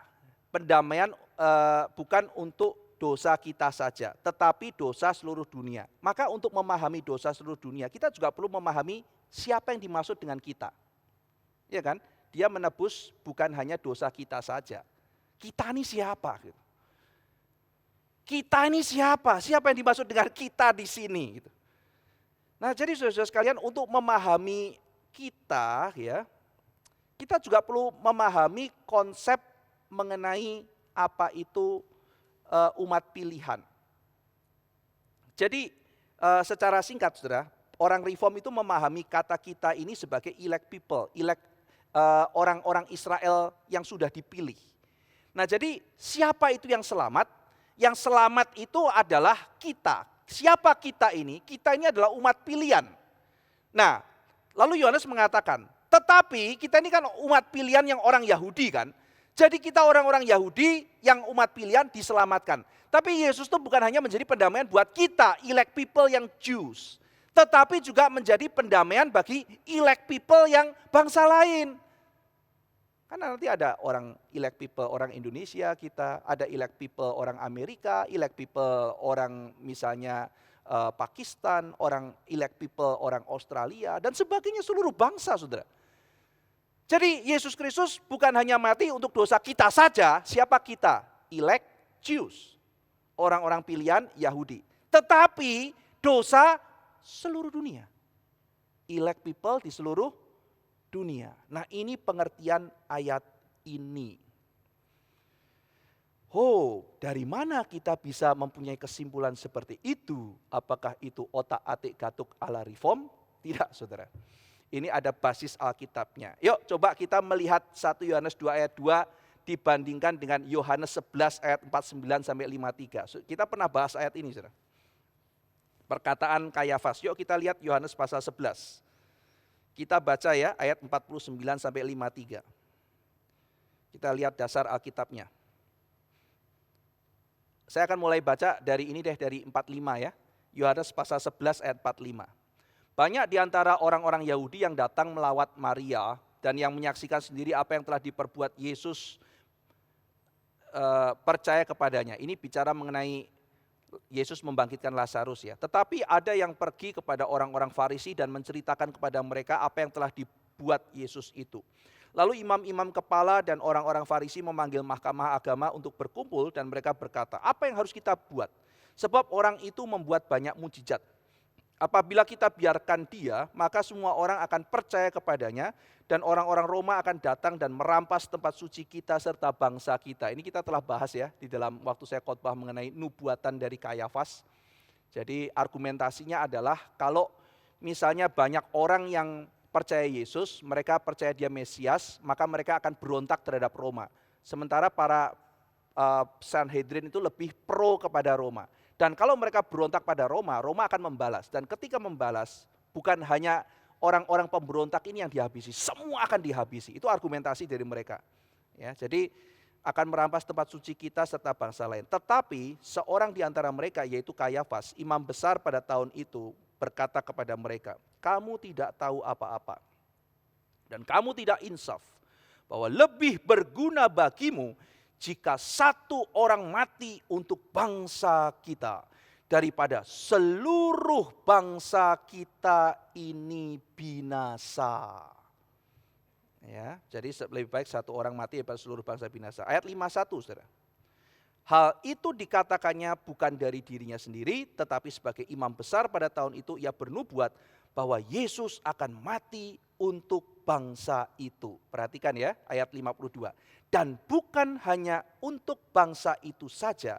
pendamaian bukan untuk dosa kita saja, tetapi dosa seluruh dunia. Maka untuk memahami dosa seluruh dunia, kita juga perlu memahami siapa yang dimaksud dengan kita. Ya kan? Dia menebus bukan hanya dosa kita saja. Kita ini siapa? Kita ini siapa? Siapa yang dimaksud dengan kita di sini? Gitu. Nah, jadi saudara-saudara sekalian, untuk memahami kita, ya, kita juga perlu memahami konsep mengenai apa itu umat pilihan. Jadi secara singkat, saudara, orang Reform itu memahami kata kita ini sebagai elect people, orang-orang Israel yang sudah dipilih. Nah, jadi siapa itu yang selamat? Yang selamat itu adalah kita. Siapa kita ini? Kita ini adalah umat pilihan. Nah, lalu Yohanes mengatakan, tetapi kita ini kan umat pilihan yang orang Yahudi kan. Jadi kita orang-orang Yahudi yang umat pilihan diselamatkan. Tapi Yesus itu bukan hanya menjadi pendamaian buat kita, elect people yang Jews. Tetapi juga menjadi pendamaian bagi elect people yang bangsa lain. Karena nanti ada orang elect people orang Indonesia kita, ada elect people orang Amerika, elect people orang misalnya Pakistan, orang elect people orang Australia, dan sebagainya seluruh bangsa, saudara. Jadi Yesus Kristus bukan hanya mati untuk dosa kita saja, siapa kita? Elect Jews, orang-orang pilihan Yahudi. Tetapi dosa seluruh dunia. Elect people di seluruh dunia. Nah, ini pengertian ayat ini. Oh, dari mana kita bisa mempunyai kesimpulan seperti itu? Apakah itu otak-atik gatuk ala Reform? Tidak, saudara. Ini ada basis Alkitabnya. Yuk coba kita melihat 1 Yohanes 2 ayat 2 dibandingkan dengan Yohanes 11 ayat 49 sampai 53. Kita pernah bahas ayat ini, saudara. Perkataan Kayafas. Yuk kita lihat Yohanes pasal 11. Kita baca ya ayat 49 sampai 53. Kita lihat dasar Alkitabnya. Saya akan mulai baca dari ini deh, dari 45 ya. Yohanes pasal 11 ayat 45. Banyak di antara orang-orang Yahudi yang datang melawat Maria dan yang menyaksikan sendiri apa yang telah diperbuat Yesus, percaya kepadanya. Ini bicara mengenai Yesus membangkitkan Lazarus ya. Tetapi ada yang pergi kepada orang-orang Farisi dan menceritakan kepada mereka apa yang telah dibuat Yesus itu. Lalu imam-imam kepala dan orang-orang Farisi memanggil mahkamah agama untuk berkumpul dan mereka berkata, apa yang harus kita buat? Sebab orang itu membuat banyak mujizat. Apabila kita biarkan dia, maka semua orang akan percaya kepadanya dan orang-orang Roma akan datang dan merampas tempat suci kita serta bangsa kita. Ini kita telah bahas ya di dalam waktu saya khotbah mengenai nubuatan dari Kayafas. Jadi argumentasinya adalah kalau misalnya banyak orang yang percaya Yesus, mereka percaya dia Mesias, maka mereka akan berontak terhadap Roma. Sementara para Sanhedrin itu lebih pro kepada Roma. Dan kalau mereka berontak pada Roma, Roma akan membalas. Dan ketika membalas, bukan hanya orang-orang pemberontak ini yang dihabisi, semua akan dihabisi. Itu argumentasi dari mereka. Ya, jadi akan merampas tempat suci kita serta bangsa lain. Tetapi seorang di antara mereka, yaitu Kayafas, imam besar pada tahun itu, berkata kepada mereka, kamu tidak tahu apa-apa. Dan kamu tidak insaf, bahwa lebih berguna bagimu jika satu orang mati untuk bangsa kita, daripada seluruh bangsa kita ini binasa. Ya, jadi lebih baik satu orang mati daripada seluruh bangsa binasa. Ayat 51, saudara. Hal itu dikatakannya bukan dari dirinya sendiri, tetapi sebagai imam besar pada tahun itu ia bernubuat bahwa Yesus akan mati untuk bangsa itu. Perhatikan ya, ayat 52. Dan bukan hanya untuk bangsa itu saja,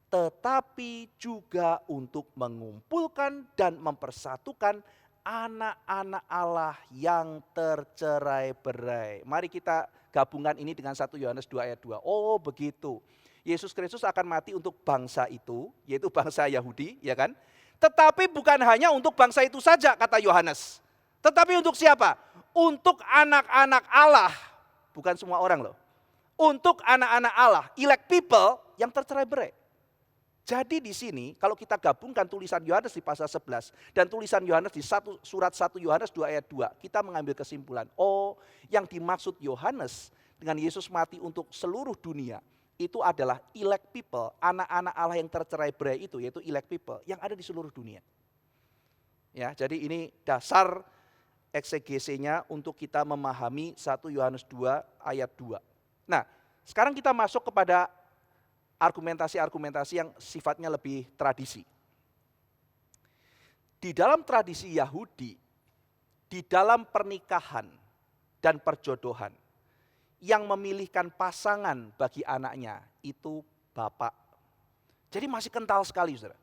tetapi juga untuk mengumpulkan dan mempersatukan anak-anak Allah yang tercerai-berai. Mari kita gabungkan ini dengan 1 Yohanes 2 ayat 2. Oh begitu. Yesus Kristus akan mati untuk bangsa itu, yaitu bangsa Yahudi, ya kan? Tetapi bukan hanya untuk bangsa itu saja, kata Yohanes. Tetapi untuk siapa? Untuk anak-anak Allah, bukan semua orang loh. Untuk anak-anak Allah, elect people yang tercerai-berai. Jadi di sini kalau kita gabungkan tulisan Yohanes di pasal 11 dan tulisan Yohanes di surat 1 Yohanes 2 ayat 2, kita mengambil kesimpulan, oh yang dimaksud Yohanes dengan Yesus mati untuk seluruh dunia, itu adalah elect people, anak-anak Allah yang tercerai-berai itu, yaitu elect people yang ada di seluruh dunia. Ya, jadi ini dasar eksegesinya untuk kita memahami 1 Yohanes 2 ayat 2. Nah, sekarang kita masuk kepada argumentasi-argumentasi yang sifatnya lebih tradisi. Di dalam tradisi Yahudi, di dalam pernikahan dan perjodohan, yang memilihkan pasangan bagi anaknya itu bapak. Jadi masih kental sekali, saudara.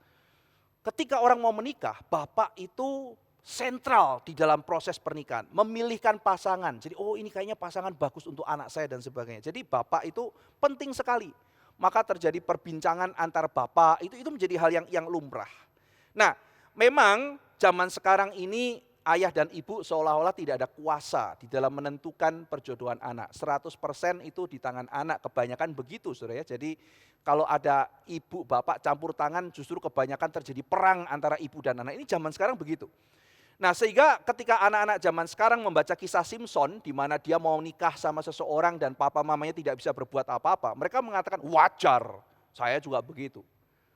Ketika orang mau menikah, bapak itu sentral di dalam proses pernikahan. Memilihkan pasangan. Jadi oh ini kayaknya pasangan bagus untuk anak saya dan sebagainya. Jadi bapak itu penting sekali. Maka terjadi perbincangan antar bapak, itu menjadi hal yang lumrah. Nah memang zaman sekarang ini ayah dan ibu seolah-olah tidak ada kuasa di dalam menentukan perjodohan anak. 100% itu di tangan anak, kebanyakan begitu saudara ya. Jadi kalau ada ibu bapak campur tangan justru kebanyakan terjadi perang antara ibu dan anak. Ini zaman sekarang begitu. Nah sehingga ketika anak-anak zaman sekarang membaca kisah Simpson di mana dia mau nikah sama seseorang dan papa mamanya tidak bisa berbuat apa-apa. Mereka mengatakan wajar, saya juga begitu.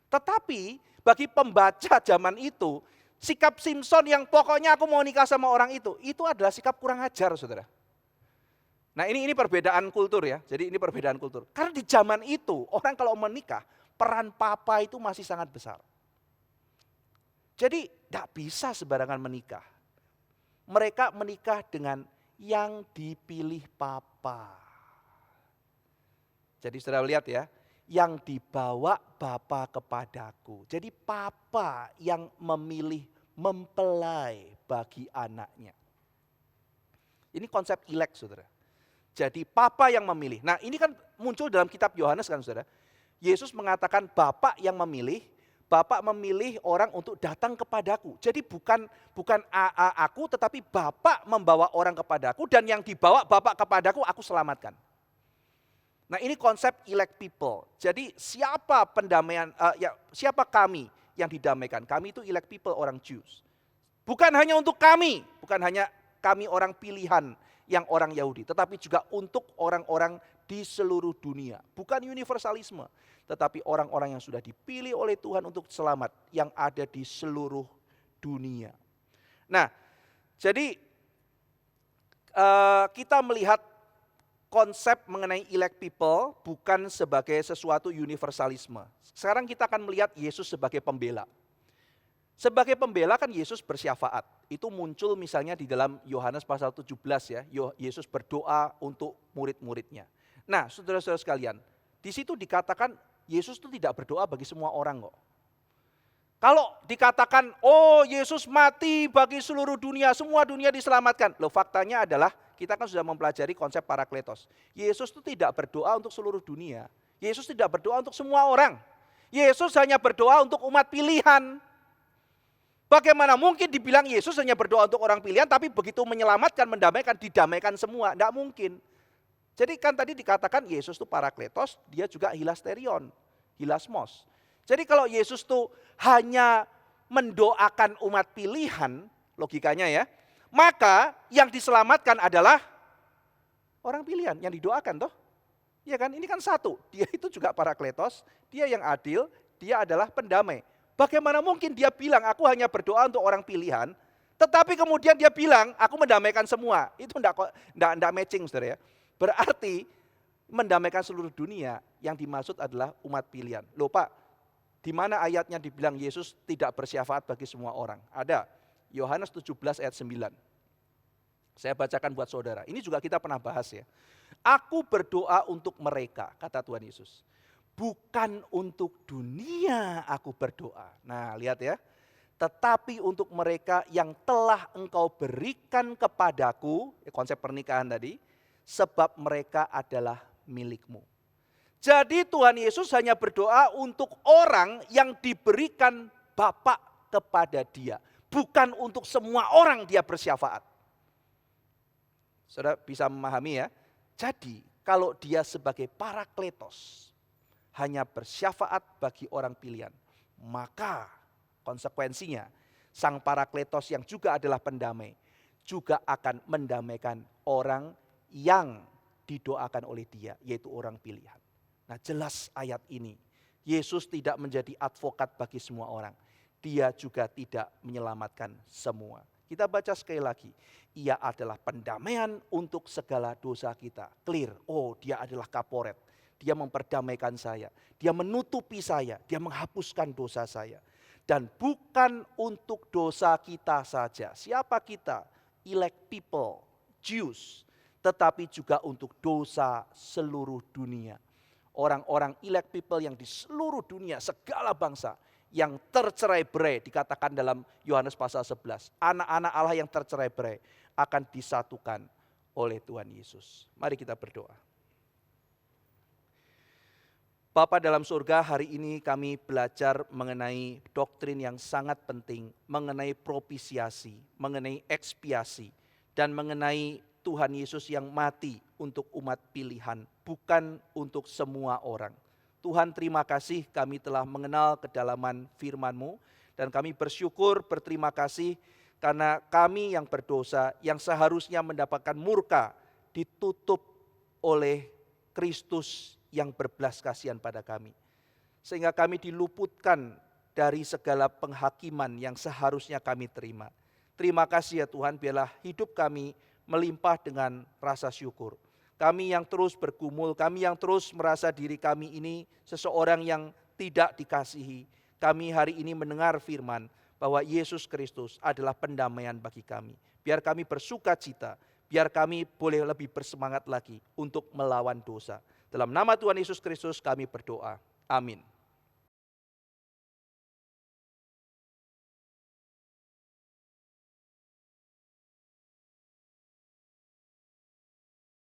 Tetapi bagi pembaca zaman itu, sikap Simpson yang pokoknya aku mau nikah sama orang itu adalah sikap kurang ajar saudara. Nah ini perbedaan kultur ya, jadi ini perbedaan kultur. Karena di zaman itu orang kalau menikah, peran papa itu masih sangat besar. Jadi tidak bisa sembarangan menikah. Mereka menikah dengan yang dipilih papa. Jadi saudara lihat ya, yang dibawa bapa kepadaku. Jadi papa yang memilih mempelai bagi anaknya. Ini konsep elect saudara. Jadi papa yang memilih. Nah ini kan muncul dalam kitab Yohanes kan saudara. Yesus mengatakan bapak yang memilih. Bapak memilih orang untuk datang kepadaku. Jadi bukan aku tetapi Bapak membawa orang kepadaku dan yang dibawa Bapak kepadaku aku selamatkan. Nah ini konsep elect people. Jadi siapa pendamaian, siapa kami yang didamaikan? Kami itu elect people, orang Jews. Bukan hanya untuk kami, bukan hanya kami orang pilihan yang orang Yahudi. Tetapi juga untuk orang-orang di seluruh dunia. Bukan universalisme. Tetapi orang-orang yang sudah dipilih oleh Tuhan untuk selamat yang ada di seluruh dunia. Nah, jadi kita melihat konsep mengenai elect people bukan sebagai sesuatu universalisme. Sekarang kita akan melihat Yesus sebagai pembela. Sebagai pembela kan Yesus bersyafaat. Itu muncul misalnya di dalam Yohanes pasal 17 ya. Yesus berdoa untuk murid-muridnya. Nah, saudara-saudara sekalian, di situ dikatakan Yesus itu tidak berdoa bagi semua orang kok. Kalau dikatakan, oh Yesus mati bagi seluruh dunia, semua dunia diselamatkan. Loh faktanya adalah, kita kan sudah mempelajari konsep parakletos. Yesus itu tidak berdoa untuk seluruh dunia. Yesus tidak berdoa untuk semua orang. Yesus hanya berdoa untuk umat pilihan. Bagaimana mungkin dibilang Yesus hanya berdoa untuk orang pilihan, tapi begitu menyelamatkan, mendamaikan, didamaikan semua. Tidak mungkin. Jadi kan tadi dikatakan Yesus itu parakletos, dia juga hilasterion, hilasmos. Jadi kalau Yesus itu hanya mendoakan umat pilihan, logikanya ya, maka yang diselamatkan adalah orang pilihan yang didoakan toh. Iya kan, ini kan satu, dia itu juga parakletos, dia yang adil, dia adalah pendamai. Bagaimana mungkin dia bilang aku hanya berdoa untuk orang pilihan, tetapi kemudian dia bilang aku mendamaikan semua. Itu enggak matching saudara ya. Berarti mendamaikan seluruh dunia yang dimaksud adalah umat pilihan. Loh Pak, di mana ayatnya dibilang Yesus tidak bersyafaat bagi semua orang? Ada, Yohanes 17 ayat 9. Saya bacakan buat saudara, ini juga kita pernah bahas ya. Aku berdoa untuk mereka, kata Tuhan Yesus. Bukan untuk dunia aku berdoa. Nah lihat ya, tetapi untuk mereka yang telah engkau berikan kepadaku, konsep pernikahan tadi, sebab mereka adalah milikmu. Jadi Tuhan Yesus hanya berdoa untuk orang yang diberikan Bapa kepada dia. Bukan untuk semua orang dia bersyafaat. Saudara bisa memahami ya. Jadi kalau dia sebagai parakletos hanya bersyafaat bagi orang pilihan, maka konsekuensinya sang parakletos yang juga adalah pendamai juga akan mendamaikan orang yang didoakan oleh dia, yaitu orang pilihan. Nah jelas ayat ini, Yesus tidak menjadi advokat bagi semua orang. Dia juga tidak menyelamatkan semua. Kita baca sekali lagi, ia adalah pendamaian untuk segala dosa kita. Clear, oh dia adalah kaporet. Dia memperdamaikan saya, dia menutupi saya, dia menghapuskan dosa saya. Dan bukan untuk dosa kita saja. Siapa kita? Elect people, Jews. Tetapi juga untuk dosa seluruh dunia. Orang-orang elect people yang di seluruh dunia, segala bangsa yang tercerai-berai, dikatakan dalam Yohanes pasal 11. Anak-anak Allah yang tercerai-berai akan disatukan oleh Tuhan Yesus. Mari kita berdoa. Bapa dalam surga, hari ini kami belajar mengenai doktrin yang sangat penting, mengenai propisiasi, mengenai ekspiasi, dan mengenai Tuhan Yesus yang mati untuk umat pilihan, bukan untuk semua orang. Tuhan terima kasih kami telah mengenal kedalaman firman-Mu, dan kami bersyukur berterima kasih karena kami yang berdosa, yang seharusnya mendapatkan murka, ditutup oleh Kristus yang berbelas kasihan pada kami. Sehingga kami diluputkan dari segala penghakiman yang seharusnya kami terima. Terima kasih ya Tuhan, biarlah hidup kami melimpah dengan rasa syukur. Kami yang terus bergumul, kami yang terus merasa diri kami ini seseorang yang tidak dikasihi. Kami hari ini mendengar firman bahwa Yesus Kristus adalah pendamaian bagi kami. Biar kami bersuka cita, biar kami boleh lebih bersemangat lagi untuk melawan dosa. Dalam nama Tuhan Yesus Kristus kami berdoa. Amin.